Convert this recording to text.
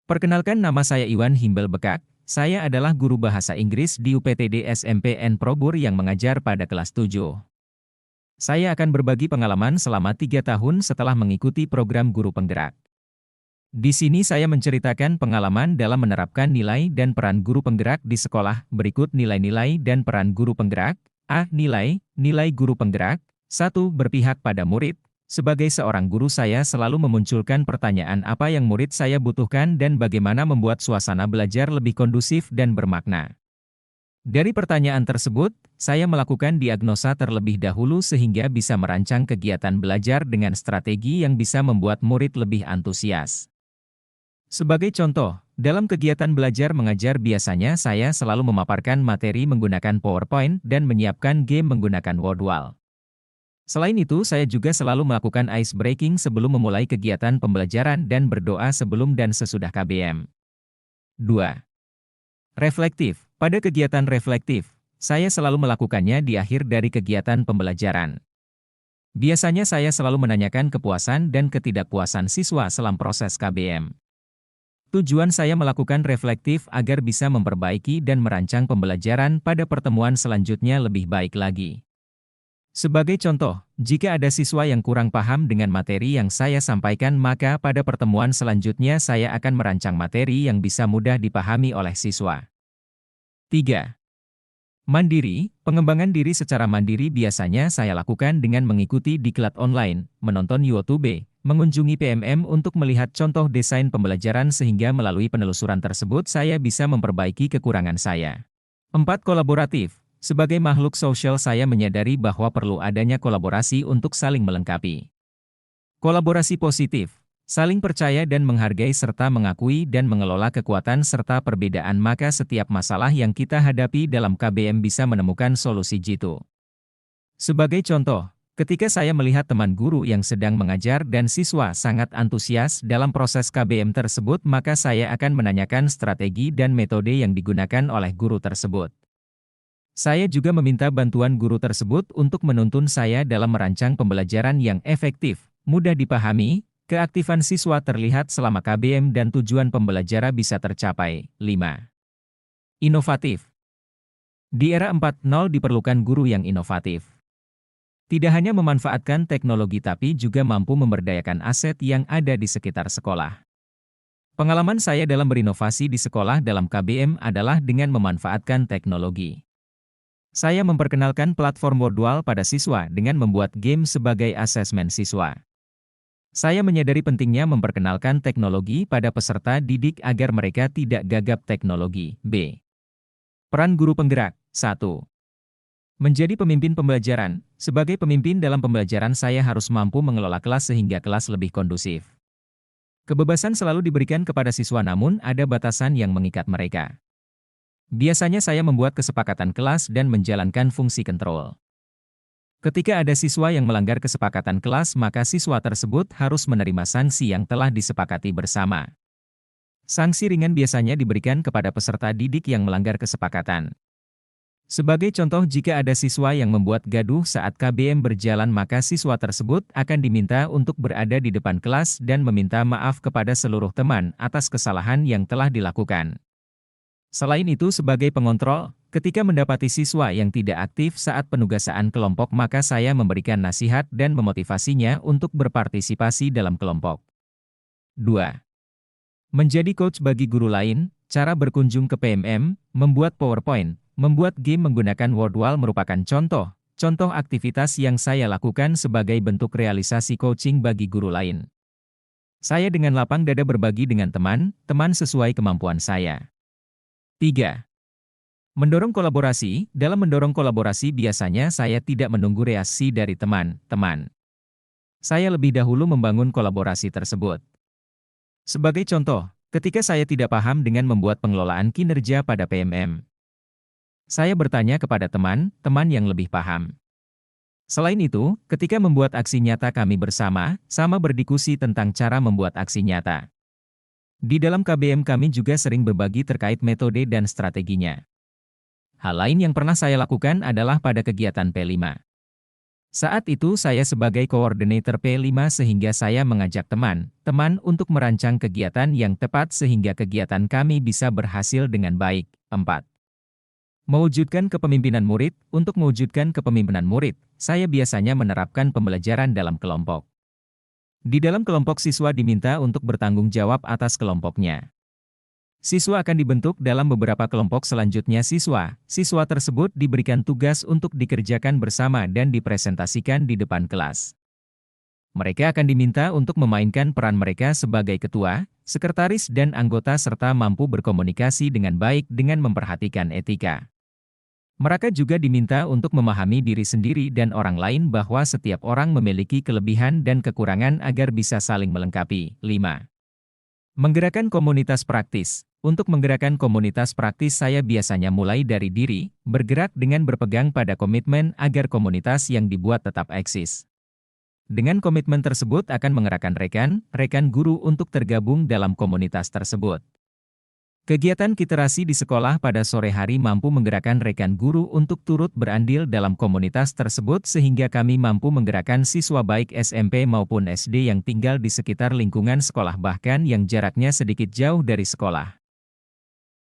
Perkenalkan, nama saya Iwan Himbel Bekak. Saya adalah guru bahasa Inggris di UPTD SMPN Probur yang mengajar pada kelas 7. Saya akan berbagi pengalaman selama 3 tahun setelah mengikuti program guru penggerak. Di sini saya menceritakan pengalaman dalam menerapkan nilai dan peran guru penggerak di sekolah. Berikut nilai-nilai dan peran guru penggerak. A. Nilai guru penggerak. 1. Berpihak pada murid. Sebagai seorang guru, saya selalu memunculkan pertanyaan apa yang murid saya butuhkan dan bagaimana membuat suasana belajar lebih kondusif dan bermakna. Dari pertanyaan tersebut, saya melakukan diagnosa terlebih dahulu sehingga bisa merancang kegiatan belajar dengan strategi yang bisa membuat murid lebih antusias. Sebagai contoh, dalam kegiatan belajar mengajar biasanya saya selalu memaparkan materi menggunakan PowerPoint dan menyiapkan game menggunakan Wordwall. Selain itu, saya juga selalu melakukan ice breaking sebelum memulai kegiatan pembelajaran dan berdoa sebelum dan sesudah KBM. 2. Reflektif. Pada kegiatan reflektif, saya selalu melakukannya di akhir dari kegiatan pembelajaran. Biasanya saya selalu menanyakan kepuasan dan ketidakpuasan siswa selama proses KBM. Tujuan saya melakukan reflektif agar bisa memperbaiki dan merancang pembelajaran pada pertemuan selanjutnya lebih baik lagi. Sebagai contoh, jika ada siswa yang kurang paham dengan materi yang saya sampaikan, maka pada pertemuan selanjutnya saya akan merancang materi yang bisa mudah dipahami oleh siswa. 3. Mandiri. Pengembangan diri secara mandiri biasanya saya lakukan dengan mengikuti diklat online, menonton YouTube, mengunjungi PMM untuk melihat contoh desain pembelajaran sehingga melalui penelusuran tersebut saya bisa memperbaiki kekurangan saya. 4. Kolaboratif. Sebagai makhluk sosial, saya menyadari bahwa perlu adanya kolaborasi untuk saling melengkapi. Kolaborasi positif, saling percaya dan menghargai serta mengakui dan mengelola kekuatan serta perbedaan, maka setiap masalah yang kita hadapi dalam KBM bisa menemukan solusi jitu. Sebagai contoh, ketika saya melihat teman guru yang sedang mengajar dan siswa sangat antusias dalam proses KBM tersebut, maka saya akan menanyakan strategi dan metode yang digunakan oleh guru tersebut. Saya juga meminta bantuan guru tersebut untuk menuntun saya dalam merancang pembelajaran yang efektif, mudah dipahami, keaktifan siswa terlihat selama KBM dan tujuan pembelajaran bisa tercapai. 5. Inovatif. Di era 4.0 diperlukan guru yang inovatif. Tidak hanya memanfaatkan teknologi tapi juga mampu memberdayakan aset yang ada di sekitar sekolah. Pengalaman saya dalam berinovasi di sekolah dalam KBM adalah dengan memanfaatkan teknologi. Saya memperkenalkan platform Wordwall pada siswa dengan membuat game sebagai asesmen siswa. Saya menyadari pentingnya memperkenalkan teknologi pada peserta didik agar mereka tidak gagap teknologi. B. Peran guru penggerak. 1. Menjadi pemimpin pembelajaran. Sebagai pemimpin dalam pembelajaran, saya harus mampu mengelola kelas sehingga kelas lebih kondusif. Kebebasan selalu diberikan kepada siswa, namun ada batasan yang mengikat mereka. Biasanya saya membuat kesepakatan kelas dan menjalankan fungsi kontrol. Ketika ada siswa yang melanggar kesepakatan kelas, maka siswa tersebut harus menerima sanksi yang telah disepakati bersama. Sanksi ringan biasanya diberikan kepada peserta didik yang melanggar kesepakatan. Sebagai contoh, jika ada siswa yang membuat gaduh saat KBM berjalan, maka siswa tersebut akan diminta untuk berada di depan kelas dan meminta maaf kepada seluruh teman atas kesalahan yang telah dilakukan. Selain itu, sebagai pengontrol, ketika mendapati siswa yang tidak aktif saat penugasan kelompok, maka saya memberikan nasihat dan memotivasinya untuk berpartisipasi dalam kelompok. 2. Menjadi coach bagi guru lain. Cara berkunjung ke PMM, membuat PowerPoint, membuat game menggunakan Wordwall merupakan contoh aktivitas yang saya lakukan sebagai bentuk realisasi coaching bagi guru lain. Saya dengan lapang dada berbagi dengan teman-teman sesuai kemampuan saya. 3. Mendorong kolaborasi. Dalam mendorong kolaborasi biasanya saya tidak menunggu reaksi dari teman-teman. Saya lebih dahulu membangun kolaborasi tersebut. Sebagai contoh, ketika saya tidak paham dengan membuat pengelolaan kinerja pada PMM, saya bertanya kepada teman-teman yang lebih paham. Selain itu, ketika membuat aksi nyata, kami bersama-sama berdiskusi tentang cara membuat aksi nyata. Di dalam KBM kami juga sering berbagi terkait metode dan strateginya. Hal lain yang pernah saya lakukan adalah pada kegiatan P5. Saat itu saya sebagai koordinator P5 sehingga saya mengajak teman-teman untuk merancang kegiatan yang tepat sehingga kegiatan kami bisa berhasil dengan baik. 4. Mewujudkan kepemimpinan murid. Untuk mewujudkan kepemimpinan murid, saya biasanya menerapkan pembelajaran dalam kelompok. Di dalam kelompok siswa diminta untuk bertanggung jawab atas kelompoknya. Siswa akan dibentuk dalam beberapa kelompok selanjutnya siswa tersebut diberikan tugas untuk dikerjakan bersama dan dipresentasikan di depan kelas. Mereka akan diminta untuk memainkan peran mereka sebagai ketua, sekretaris dan anggota serta mampu berkomunikasi dengan baik dengan memperhatikan etika. Mereka juga diminta untuk memahami diri sendiri dan orang lain bahwa setiap orang memiliki kelebihan dan kekurangan agar bisa saling melengkapi. 5. Menggerakkan komunitas praktis. Untuk menggerakkan komunitas praktis saya biasanya mulai dari diri, bergerak dengan berpegang pada komitmen agar komunitas yang dibuat tetap eksis. Dengan komitmen tersebut akan mengerahkan rekan guru untuk tergabung dalam komunitas tersebut. Kegiatan literasi di sekolah pada sore hari mampu menggerakkan rekan guru untuk turut berandil dalam komunitas tersebut sehingga kami mampu menggerakkan siswa baik SMP maupun SD yang tinggal di sekitar lingkungan sekolah bahkan yang jaraknya sedikit jauh dari sekolah.